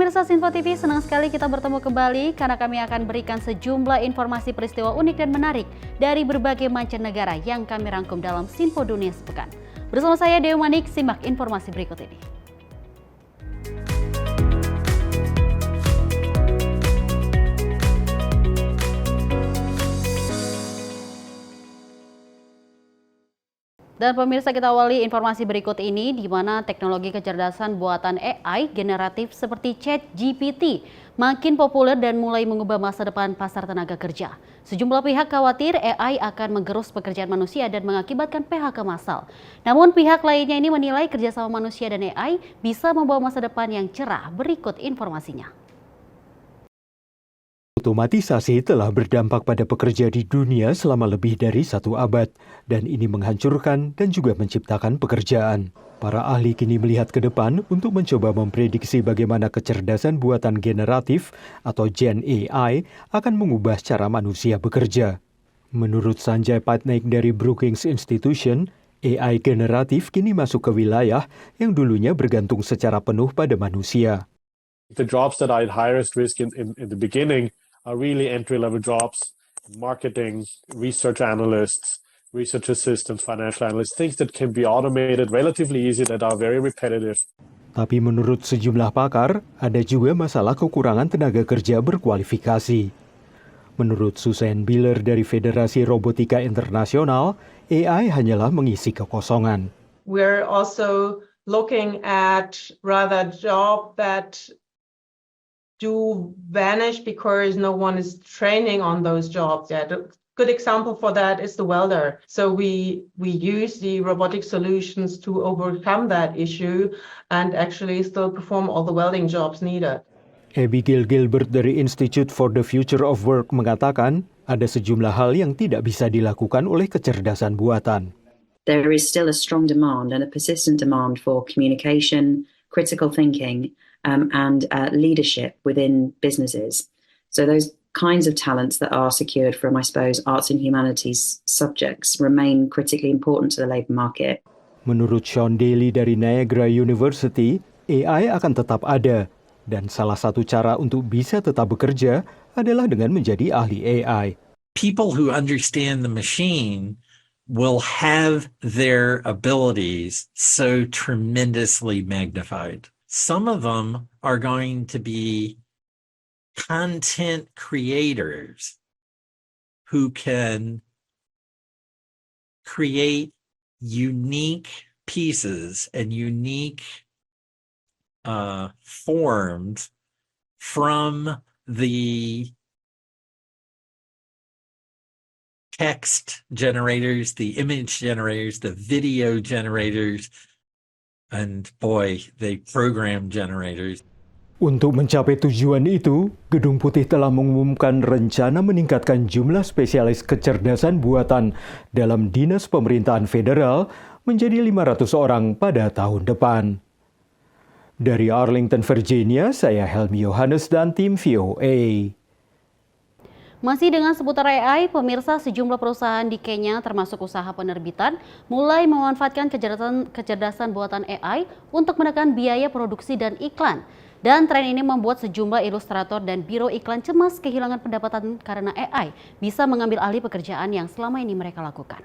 pemirsa Sinfo TV, senang sekali kita bertemu kembali karena kami akan berikan sejumlah informasi peristiwa unik dan menarik dari berbagai mancanegara yang kami rangkum dalam Sinfo Dunia Sepekan. Bersama saya Dewi Manik, simak informasi berikut ini. Dan pemirsa, kita awali informasi berikut ini di mana teknologi kecerdasan buatan AI generatif seperti ChatGPT makin populer dan mulai mengubah masa depan pasar tenaga kerja. Sejumlah pihak khawatir AI akan menggerus pekerjaan manusia dan mengakibatkan PHK massal. Namun pihak lainnya ini menilai kerjasama manusia dan AI bisa membawa masa depan yang cerah. Berikut informasinya. Otomatisasi telah berdampak pada pekerja di dunia selama lebih dari 1 abad, dan ini menghancurkan dan juga menciptakan pekerjaan. Para ahli kini melihat ke depan untuk mencoba memprediksi bagaimana kecerdasan buatan generatif atau Gen AI akan mengubah cara manusia bekerja. Menurut Sanjay Patnaik dari Brookings Institution, AI generatif kini masuk ke wilayah yang dulunya bergantung secara penuh pada manusia. The jobs that I had highest risk in the beginning are really entry-level jobs, marketing, research analysts, research assistants, financial analysts, things that can be automated relatively easy that are very repetitive. Tapi menurut sejumlah pakar, ada juga masalah kekurangan tenaga kerja berkualifikasi. Menurut Susan Biller dari Federasi Robotika Internasional, AI hanyalah mengisi kekosongan. We're also looking at rather job that do vanish because no one is training on those jobs yet. A good example for that is the welder. So we use the robotic solutions to overcome that issue and actually still perform all the welding jobs needed. Abigail Gilbert dari Institute for the Future of Work mengatakan, ada sejumlah hal yang tidak bisa dilakukan oleh kecerdasan buatan. There is still a strong demand and a persistent demand for communication, critical thinking, and leadership within businesses. So those kinds of talents that are secured from, I suppose, arts and humanities subjects remain critically important to the labour market. Menurut Sean Daly dari Niagara University, AI akan tetap ada, dan salah satu cara untuk bisa tetap bekerja adalah dengan menjadi ahli AI. People who understand the machine will have their abilities so tremendously magnified. Some of them are going to be content creators who can create unique pieces and unique forms from the text generators, the image generators, the video generators, and boy, the program generators. Untuk mencapai tujuan itu, Gedung Putih telah mengumumkan rencana meningkatkan jumlah spesialis kecerdasan buatan dalam Dinas Pemerintahan Federal menjadi 500 orang pada tahun depan. Dari Arlington, Virginia, saya Helmi Yohanes dan tim VOA. Masih dengan seputar AI, pemirsa, sejumlah perusahaan di Kenya termasuk usaha penerbitan mulai memanfaatkan kecerdasan buatan AI untuk menekan biaya produksi dan iklan. Dan tren ini membuat sejumlah ilustrator dan biro iklan cemas kehilangan pendapatan karena AI bisa mengambil alih pekerjaan yang selama ini mereka lakukan.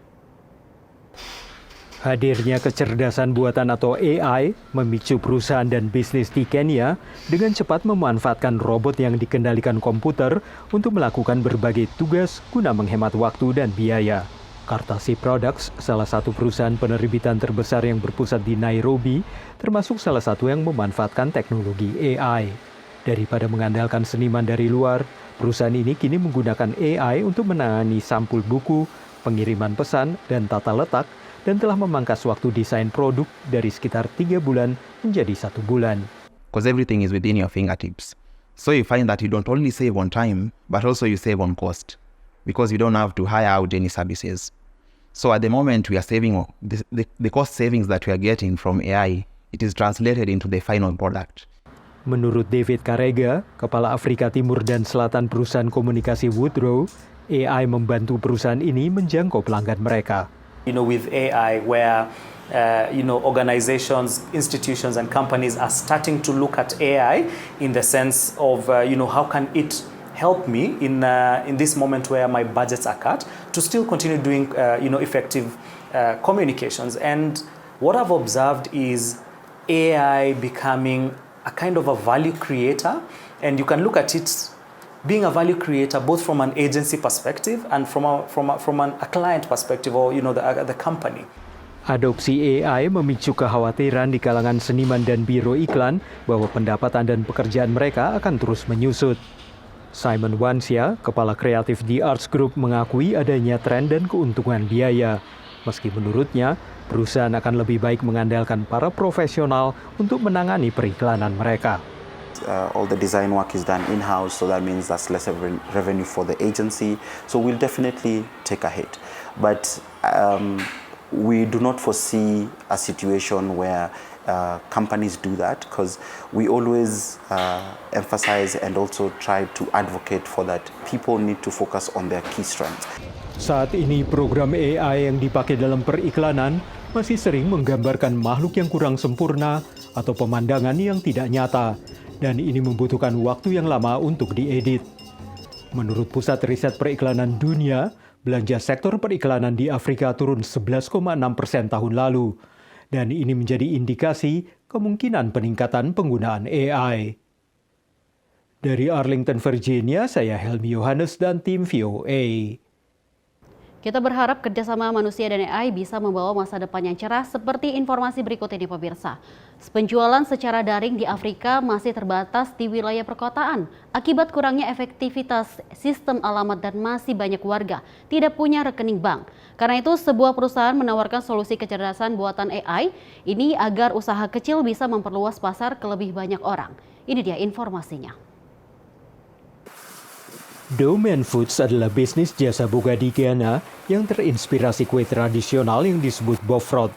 Hadirnya kecerdasan buatan atau AI memicu perusahaan dan bisnis di Kenya dengan cepat memanfaatkan robot yang dikendalikan komputer untuk melakukan berbagai tugas guna menghemat waktu dan biaya. Kartasi Products, salah satu perusahaan penerbitan terbesar yang berpusat di Nairobi, termasuk salah satu yang memanfaatkan teknologi AI. Daripada mengandalkan seniman dari luar, perusahaan ini kini menggunakan AI untuk menangani sampul buku, pengiriman pesan, dan tata letak, dan telah memangkas waktu desain produk dari sekitar 3 bulan menjadi 1 bulan. Because everything is within your fingertips. So you find that you don't only save on time, but also you save on cost. Because you don't have to hire out any services. So at the moment we are saving, the cost savings that we are getting from AI, it is translated into the final product. Menurut David Karega, Kepala Afrika Timur dan Selatan perusahaan komunikasi Woodrow, AI membantu perusahaan ini menjangkau pelanggan mereka. With AI where organizations, institutions, and companies are starting to look at AI in the sense of, how can it help me in this moment where my budgets are cut to still continue doing, effective communications. And what I've observed is AI becoming a kind of a value creator, and you can look at it being a value creator both from an agency perspective and from a client perspective, or the company. Adopsi AI memicu kekhawatiran di kalangan seniman dan biro iklan bahwa pendapatan dan pekerjaan mereka akan terus menyusut. Simon Wansia, kepala kreatif The Arts Group, mengakui adanya tren dan keuntungan biaya. Meski menurutnya, perusahaan akan lebih baik mengandalkan para profesional untuk menangani periklanan mereka. All the design work is done in-house, so that means that's less revenue for the agency. So we'll definitely take a hit. But we do not foresee a situation where companies do that, because we always emphasize and also try to advocate for that. People need to focus on their key strengths. Saat ini program AI yang dipakai dalam periklanan masih sering menggambarkan makhluk yang kurang sempurna atau pemandangan yang tidak nyata, dan ini membutuhkan waktu yang lama untuk diedit. Menurut Pusat Riset Periklanan Dunia, belanja sektor periklanan di Afrika turun 11,6% tahun lalu, dan ini menjadi indikasi kemungkinan peningkatan penggunaan AI. Dari Arlington, Virginia, saya Helmi Yohanes dan tim VOA. Kita berharap kerjasama manusia dan AI bisa membawa masa depan yang cerah seperti informasi berikut ini pemirsa. Penjualan secara daring di Afrika masih terbatas di wilayah perkotaan akibat kurangnya efektivitas sistem alamat dan masih banyak warga tidak punya rekening bank. Karena itu sebuah perusahaan menawarkan solusi kecerdasan buatan AI ini agar usaha kecil bisa memperluas pasar ke lebih banyak orang. Ini dia informasinya. Domain Foods adalah bisnis jasa boga di Ghana yang terinspirasi kue tradisional yang disebut bofrot.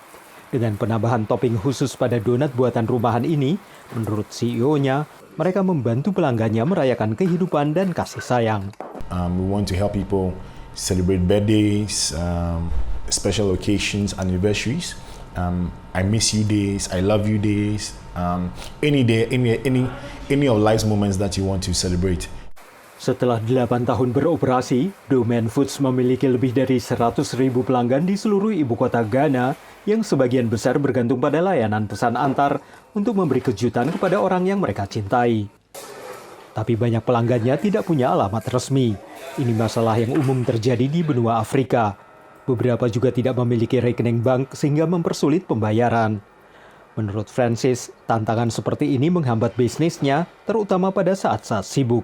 Dengan penambahan topping khusus pada donat buatan rumahan ini, menurut CEO-nya, mereka membantu pelanggannya merayakan kehidupan dan kasih sayang. We want to help people celebrate birthdays, special occasions, anniversaries. I miss you days, I love you days, any day, any of life's moments that you want to celebrate. Setelah 8 tahun beroperasi, Domain Foods memiliki lebih dari 100.000 pelanggan di seluruh ibu kota Ghana yang sebagian besar bergantung pada layanan pesan antar untuk memberi kejutan kepada orang yang mereka cintai. Tapi banyak pelanggannya tidak punya alamat resmi. Ini masalah yang umum terjadi di benua Afrika. Beberapa juga tidak memiliki rekening bank sehingga mempersulit pembayaran. Menurut Francis, tantangan seperti ini menghambat bisnisnya, terutama pada saat-saat sibuk.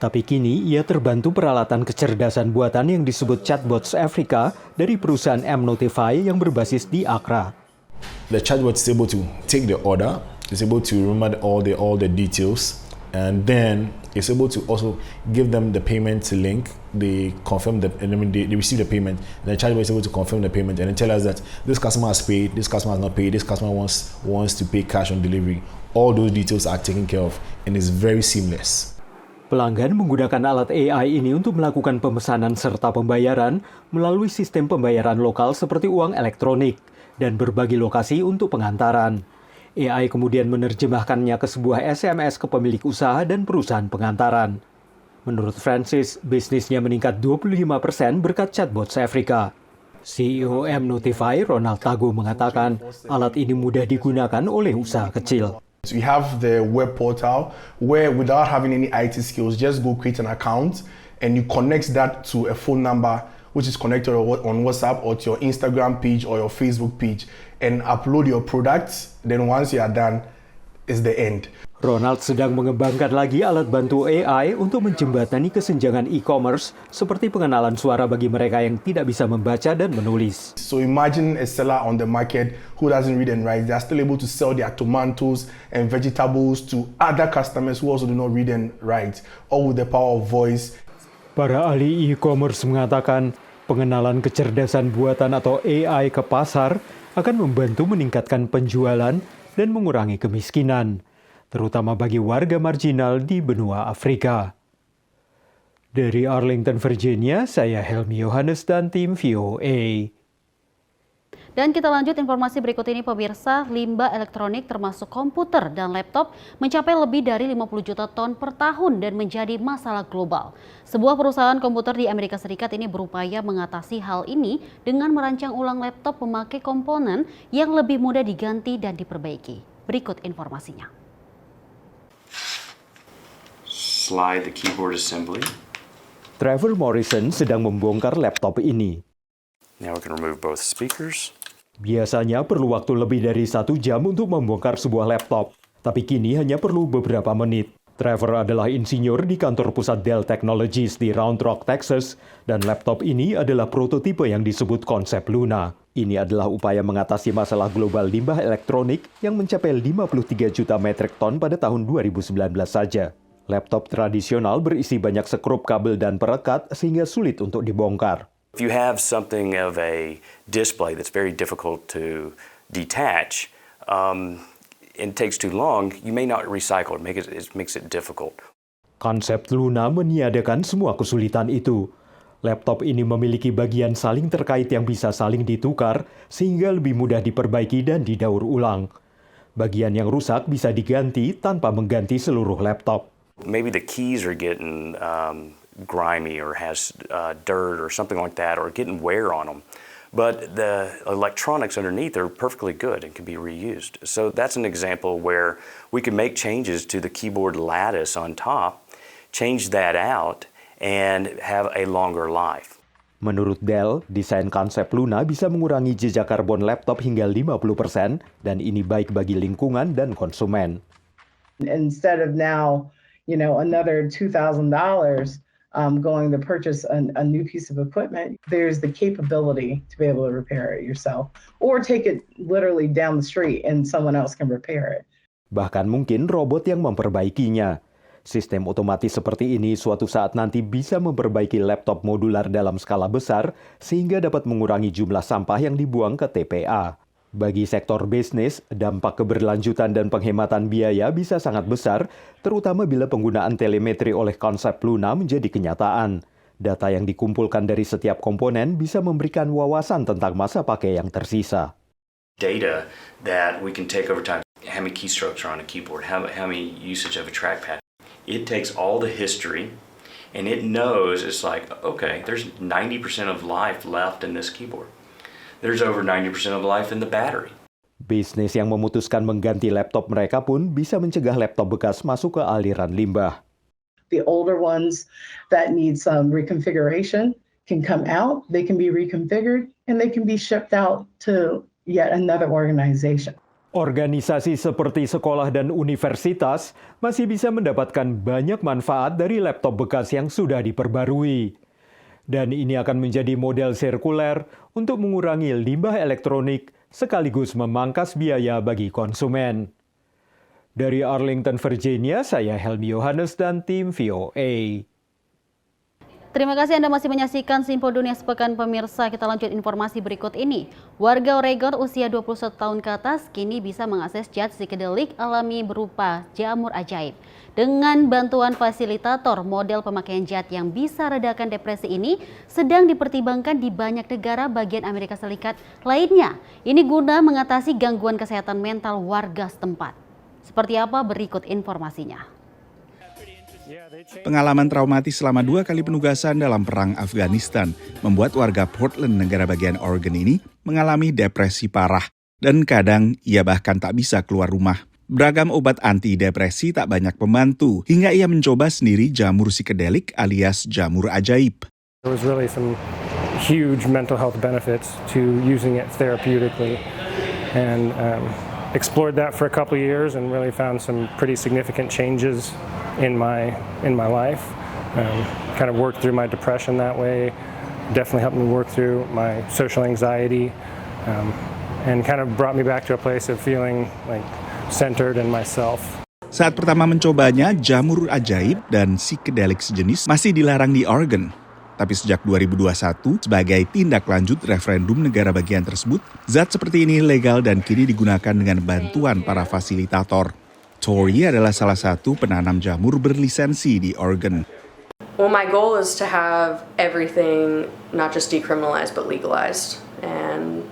Tapi kini ia terbantu peralatan kecerdasan buatan yang disebut Chatbots Africa dari perusahaan M-Notify yang berbasis di Accra. The chatbot is able to take the order, is able to remember all the details, and then it's able to also give them the payment link. They confirm they receive the payment. And the chatbot is able to confirm the payment and then tell us that this customer has paid, this customer has not paid, this customer wants to pay cash on delivery. All those details are taken care of and it's very seamless. Pelanggan menggunakan alat AI ini untuk melakukan pemesanan serta pembayaran melalui sistem pembayaran lokal seperti uang elektronik dan berbagi lokasi untuk pengantaran. AI kemudian menerjemahkannya ke sebuah SMS ke pemilik usaha dan perusahaan pengantaran. Menurut Francis, bisnisnya meningkat 25% berkat Chatbots Africa. CEO M-Notify Ronald Tago mengatakan alat ini mudah digunakan oleh usaha kecil. We have the web portal where without having any IT skills, just go create an account and you connect that to a phone number which is connected on WhatsApp or to your Instagram page or your Facebook page and upload your products. Then once you are done, is the end. Ronald sedang mengembangkan lagi alat bantu AI untuk menjembatani kesenjangan e-commerce seperti pengenalan suara bagi mereka yang tidak bisa membaca dan menulis. So imagine a seller on the market who doesn't read and write. They are still able to sell their tomatoes and vegetables to other customers who also do not read and write, all with the power of voice. Para ahli e-commerce mengatakan pengenalan kecerdasan buatan atau AI ke pasar akan membantu meningkatkan penjualan dan mengurangi kemiskinan, terutama bagi warga marginal di benua Afrika. Dari Arlington, Virginia, saya Helmi Yohanes dan tim VOA. Dan kita lanjut informasi berikut ini pemirsa, limbah elektronik termasuk komputer dan laptop mencapai lebih dari 50 juta ton per tahun dan menjadi masalah global. Sebuah perusahaan komputer di Amerika Serikat ini berupaya mengatasi hal ini dengan merancang ulang laptop memakai komponen yang lebih mudah diganti dan diperbaiki. Berikut informasinya. Slide the keyboard assembly. Trevor Morrison sedang membongkar laptop ini. Now we can remove both speakers. Biasanya perlu waktu lebih dari 1 jam untuk membongkar sebuah laptop, tapi kini hanya perlu beberapa menit. Trevor adalah insinyur di kantor pusat Dell Technologies di Round Rock, Texas, dan laptop ini adalah prototipe yang disebut konsep Luna. Ini adalah upaya mengatasi masalah global limbah elektronik yang mencapai 53 juta metrik ton pada tahun 2019 saja. Laptop tradisional berisi banyak sekrup kabel dan perekat sehingga sulit untuk dibongkar. If you have something of a display that's very difficult to detach, it takes too long, you may not recycle it. It makes it difficult. Konsep Luna meniadakan semua kesulitan itu. Laptop ini memiliki bagian saling terkait yang bisa saling ditukar sehingga lebih mudah diperbaiki dan didaur ulang. Bagian yang rusak bisa diganti tanpa mengganti seluruh laptop. Maybe the keys are getting grimy or has dirt or something like that, or getting wear on them. But the electronics underneath are perfectly good and can be reused. So that's an example where we can make changes to the keyboard lattice on top, change that out, and have a longer life. Menurut Dell, desain konsep Luna bisa mengurangi jejak karbon laptop hingga 50% dan ini baik bagi lingkungan dan konsumen. Instead of now, another $2,000 going to purchase a new piece of equipment, there's the capability to be able to repair it yourself or take it literally down the street and someone else can repair it. Bahkan mungkin robot yang memperbaikinya. Sistem otomatis seperti ini suatu saat nanti bisa memperbaiki laptop modular dalam skala besar sehingga dapat mengurangi jumlah sampah yang dibuang ke TPA. Bagi sektor bisnis, dampak keberlanjutan dan penghematan biaya bisa sangat besar, terutama bila penggunaan telemetri oleh konsep Luna menjadi kenyataan. Data yang dikumpulkan dari setiap komponen bisa memberikan wawasan tentang masa pakai yang tersisa. Data that we can take over time. How many keystrokes are on a keyboard? How many usage of a trackpad? It takes all the history, and it knows it's like, okay, there's 90% of life left in this keyboard. There's over 90% of life in the battery. Bisnis yang memutuskan mengganti laptop mereka pun bisa mencegah laptop bekas masuk ke aliran limbah. The older ones that need some reconfiguration can come out, they can be reconfigured, and they can be shipped out to yet another organization. Organisasi seperti sekolah dan universitas masih bisa mendapatkan banyak manfaat dari laptop bekas yang sudah diperbarui. Dan ini akan menjadi model sirkuler untuk mengurangi limbah elektronik sekaligus memangkas biaya bagi konsumen. Dari Arlington, Virginia, saya Helmi Yohanes dan tim VOA. Terima kasih Anda masih menyaksikan Simpo Dunia Sepekan pemirsa. Kita lanjut informasi berikut ini. Warga Oregon usia 21 tahun ke atas kini bisa mengakses zat psikedelik alami berupa jamur ajaib. Dengan bantuan fasilitator, model pemakaian zat yang bisa redakan depresi ini sedang dipertimbangkan di banyak negara bagian Amerika Serikat lainnya. Ini guna mengatasi gangguan kesehatan mental warga setempat. Seperti apa berikut informasinya. Pengalaman traumatis selama 2 kali penugasan dalam perang Afghanistan membuat warga Portland, negara bagian Oregon ini mengalami depresi parah dan kadang ia bahkan tak bisa keluar rumah. Beragam obat antidepresi tak banyak membantu hingga ia mencoba sendiri jamur psikedelik alias jamur ajaib. There was really some huge mental health benefits to using it therapeutically and explored that for a couple of years and really found some pretty significant changes in my life. Kind of worked through my depression that way. Definitely helped me work through my social anxiety and kind of brought me back to a place of feeling like centered in myself. Saat pertama mencobanya, jamur ajaib dan psikedelik sejenis masih dilarang di Oregon. Tapi sejak 2021, sebagai tindak lanjut referendum negara bagian tersebut, zat seperti ini legal dan kini digunakan dengan bantuan para fasilitator. Tori adalah salah satu penanam jamur berlisensi di Oregon. Well, my goal is to have everything not just decriminalized but legalized. And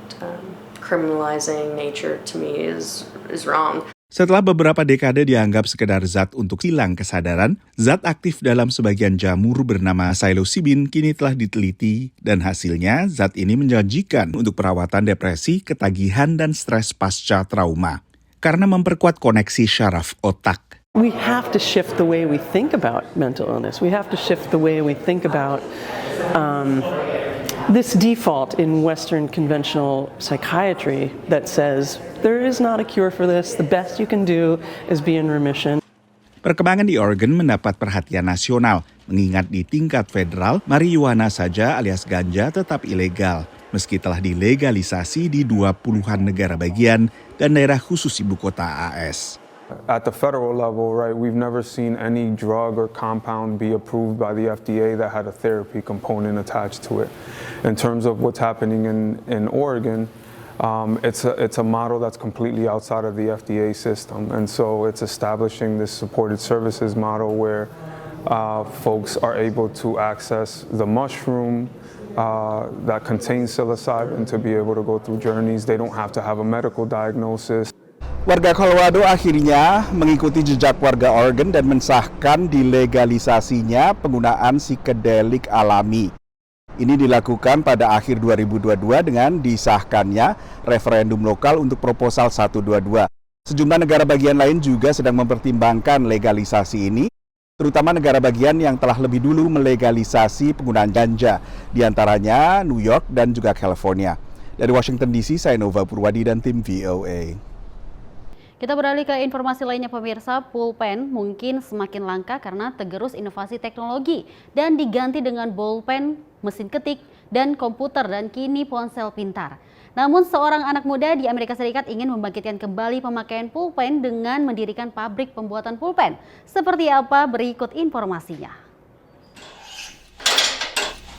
criminalizing nature to me is wrong. Setelah beberapa dekade dianggap sekedar zat untuk hilang kesadaran, zat aktif dalam sebagian jamur bernama psilocybin kini telah diteliti dan hasilnya zat ini menjanjikan untuk perawatan depresi, ketagihan, dan stres pasca trauma karena memperkuat koneksi syaraf otak. We have to shift the way we think about mental illness. We have to shift the way we think about this default in Western conventional psychiatry that says there is not a cure for this. The best you can do is be in remission. Perkembangan di Oregon mendapat perhatian nasional, mengingat di tingkat federal, marijuana saja alias ganja tetap ilegal, meski telah dilegalisasi di 20-an negara bagian dan daerah khusus ibu kota AS. At the federal level, right, we've never seen any drug or compound be approved by the FDA that had a therapy component attached to it. In terms of what's happening in Oregon, it's a model that's completely outside of the FDA system, and so it's establishing this supported services model where folks are able to access the mushroom that contains psilocybin to be able to go through journeys. They don't have to have a medical diagnosis. Warga Colorado akhirnya mengikuti jejak warga Oregon dan mensahkan dilegalisasinya penggunaan psikedelik alami. Ini dilakukan pada akhir 2022 dengan disahkannya referendum lokal untuk proposal 122. Sejumlah negara bagian lain juga sedang mempertimbangkan legalisasi ini, terutama negara bagian yang telah lebih dulu melegalisasi penggunaan ganja, diantaranya New York dan juga California. Dari Washington DC, saya Nova Purwadi dan tim VOA. Kita beralih ke informasi lainnya pemirsa, pulpen mungkin semakin langka karena tergerus inovasi teknologi dan diganti dengan bolpen, mesin ketik, dan komputer dan kini ponsel pintar. Namun seorang anak muda di Amerika Serikat ingin membangkitkan kembali pemakaian pulpen dengan mendirikan pabrik pembuatan pulpen. Seperti apa berikut informasinya.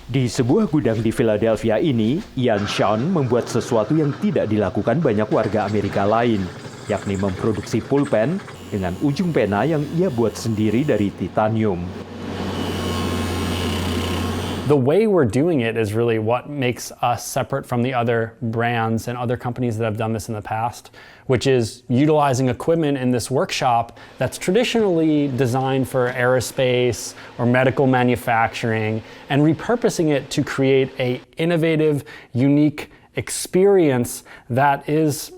Di sebuah gudang di Philadelphia ini, Ian Sean membuat sesuatu yang tidak dilakukan banyak warga Amerika lain, yakni memproduksi pulpen dengan ujung pena yang ia buat sendiri dari titanium. The way we're doing it is really what makes us separate from the other brands and other companies that have done this in the past, which is utilizing equipment in this workshop that's traditionally designed for aerospace or medical manufacturing and repurposing it to create an innovative, unique experience that is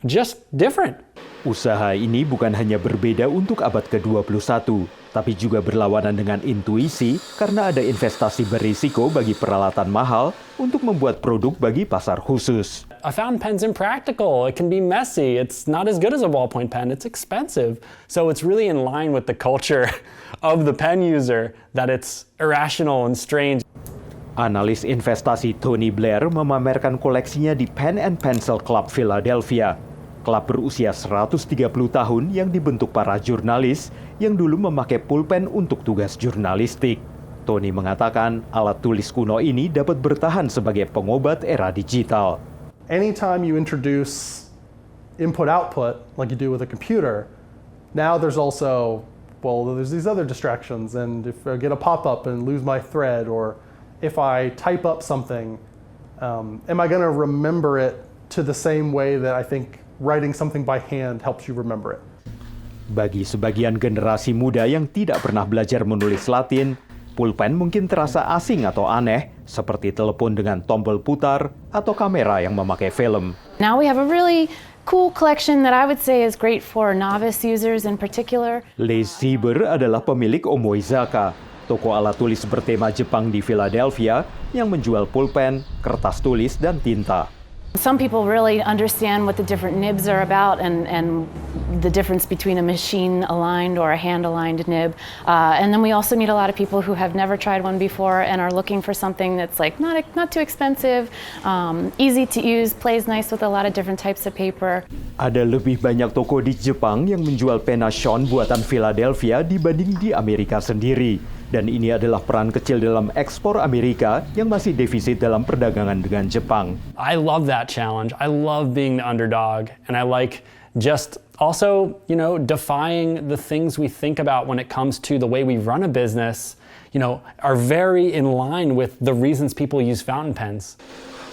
just different. Usaha ini bukan hanya berbeda untuk abad ke-21, tapi juga berlawanan dengan intuisi karena ada investasi berisiko bagi peralatan mahal untuk membuat produk bagi pasar khusus. A fountain pen's impractical. It can be messy. It's not as good as a ballpoint pen. It's expensive. So it's really in line with the culture of the pen user that it's irrational and strange. Analis investasi Tony Blair memamerkan koleksinya di Pen and Pencil Club Philadelphia. Klub berusia 130 tahun yang dibentuk para jurnalis yang dulu memakai pulpen untuk tugas jurnalistik. Tony mengatakan alat tulis kuno ini dapat bertahan sebagai pengobat era digital. Anytime you introduce input-output, like you do with a computer, now there's also, there's these other distractions, and if I get a pop-up and lose my thread, or if I type up something, am I going to remember it to the same way that I think writing something by hand helps you remember it? Bagi sebagian generasi muda yang tidak pernah belajar menulis Latin, pulpen mungkin terasa asing atau aneh, seperti telepon dengan tombol putar atau kamera yang memakai film. Now we have a really cool collection that I would say is great for novice users in particular. Les Sieber adalah pemilik Omoizaka, toko alat tulis bertema Jepang di Philadelphia yang menjual pulpen, kertas tulis, dan tinta. Some people really understand what the different nibs are about and the difference between a machine-aligned or a hand-aligned nib. And then we also meet a lot of people who have never tried one before and are looking for something that's like not too expensive, easy to use, plays nice with a lot of different types of paper. Ada lebih banyak toko di Jepang yang menjual pena Sean buatan Philadelphia dibanding di Amerika sendiri. Dan ini adalah peran kecil dalam ekspor Amerika yang masih defisit dalam perdagangan dengan Jepang. I love that challenge. I love being the underdog, and I like just also, defying the things we think about when it comes to the way we run a business, are very in line with the reasons people use fountain pens.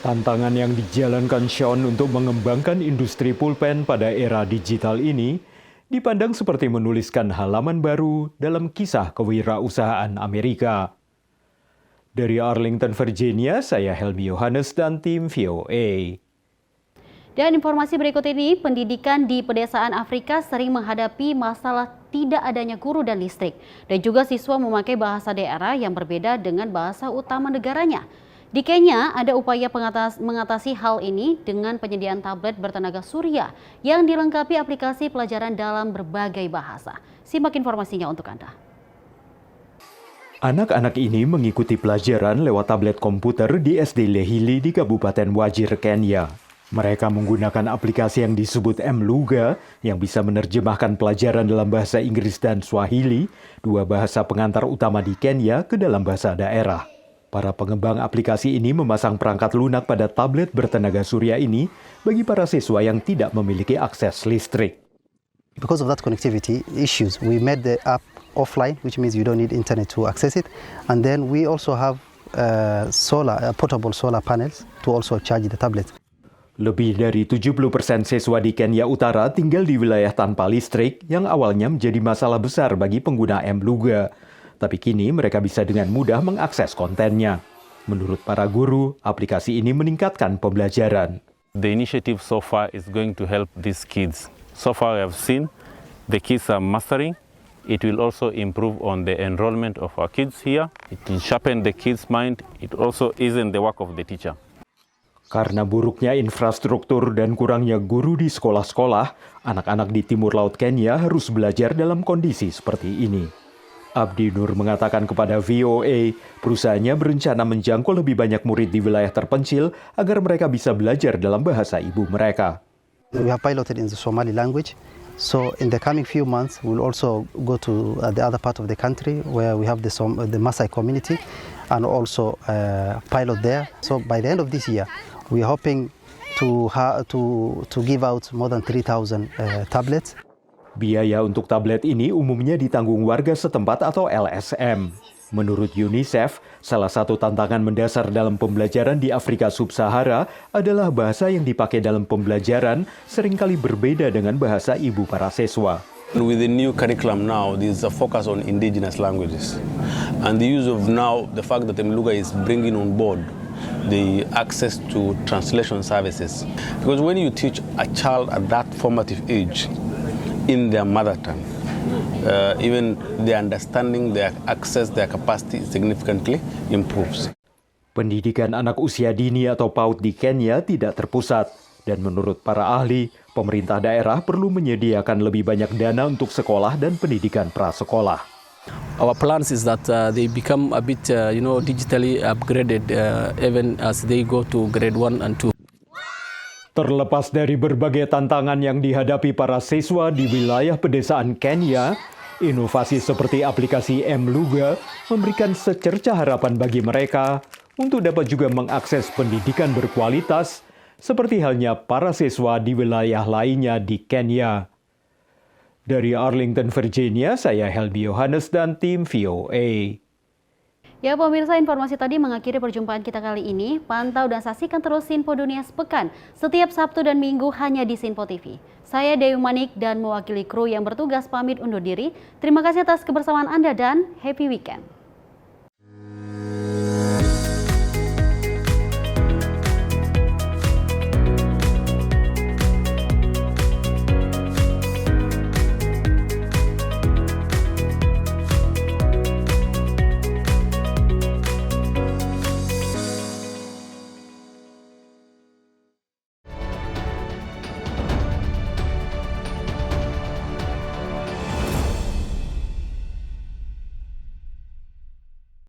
Tantangan yang dijalankan Sean untuk mengembangkan industri pulpen pada era digital ini dipandang seperti menuliskan halaman baru dalam kisah kewirausahaan Amerika. Dari Arlington, Virginia, saya Helmi Yohanes dan tim VOA. Dan informasi berikut ini, pendidikan di pedesaan Afrika sering menghadapi masalah tidak adanya guru dan listrik. Dan juga siswa memakai bahasa daerah yang berbeda dengan bahasa utama negaranya. Di Kenya, ada upaya mengatasi hal ini dengan penyediaan tablet bertenaga surya yang dilengkapi aplikasi pelajaran dalam berbagai bahasa. Simak informasinya untuk Anda. Anak-anak ini mengikuti pelajaran lewat tablet komputer di SD Lehili di Kabupaten Wajir, Kenya. Mereka menggunakan aplikasi yang disebut M-Lugha yang bisa menerjemahkan pelajaran dalam bahasa Inggris dan Swahili, dua bahasa pengantar utama di Kenya, ke dalam bahasa daerah. Para pengembang aplikasi ini memasang perangkat lunak pada tablet bertenaga surya ini bagi para siswa yang tidak memiliki akses listrik. Because of that connectivity issues, we made the app offline, which means you don't need internet to access it. And then we also have portable solar panels to also charge the tablet. Lebih dari 70% siswa di Kenya Utara tinggal di wilayah tanpa listrik yang awalnya menjadi masalah besar bagi pengguna M-Lugha. Tapi kini mereka bisa dengan mudah mengakses kontennya. Menurut para guru, aplikasi ini meningkatkan pembelajaran. The initiative so far is going to help these kids. So far I have seen the kids are mastering. It will also improve on the enrollment of our kids here. It will sharpen the kids' mind. It also isn't the work of the teacher. Karena buruknya infrastruktur dan kurangnya guru di sekolah-sekolah, anak-anak di timur laut Kenya harus belajar dalam kondisi seperti ini. Abdi Nur mengatakan kepada VOA, perusahaannya berencana menjangkau lebih banyak murid di wilayah terpencil agar mereka bisa belajar dalam bahasa ibu mereka. We have piloted in the Somali language. So in the coming few months, we'll also go to the other part of the country where we have the Maasai community and also pilot there. So by the end of this year, we're hoping to give out more than 3,000 tablets. Biaya untuk tablet ini umumnya ditanggung warga setempat atau LSM. Menurut UNICEF, salah satu tantangan mendasar dalam pembelajaran di Afrika Sub-Sahara adalah bahasa yang dipakai dalam pembelajaran seringkali berbeda dengan bahasa ibu para siswa. With the new curriculum now, there is a focus on indigenous languages. And the use of now, the fact that M-Lugha is bringing on board the access to translation services. Because when you teach a child at that formative age, in their mother tongue, even their understanding, their access, their capacity significantly improves. Pendidikan anak usia dini atau PAUD di Kenya tidak terpusat. Dan menurut para ahli, pemerintah daerah perlu menyediakan lebih banyak dana untuk sekolah dan pendidikan prasekolah. Our plans is that they become a bit, digitally upgraded even as they go to grade 1 and 2. Terlepas dari berbagai tantangan yang dihadapi para siswa di wilayah pedesaan Kenya, inovasi seperti aplikasi M-Lugha memberikan secerca harapan bagi mereka untuk dapat juga mengakses pendidikan berkualitas seperti halnya para siswa di wilayah lainnya di Kenya. Dari Arlington, Virginia, saya Helmi Yohanes dan tim VOA. Ya pemirsa, informasi tadi mengakhiri perjumpaan kita kali ini. Pantau dan saksikan terus Sinpo Dunia Sepekan setiap Sabtu dan Minggu hanya di Sinpo TV. Saya Dewi Manik dan mewakili kru yang bertugas pamit undur diri. Terima kasih atas kebersamaan Anda dan happy weekend.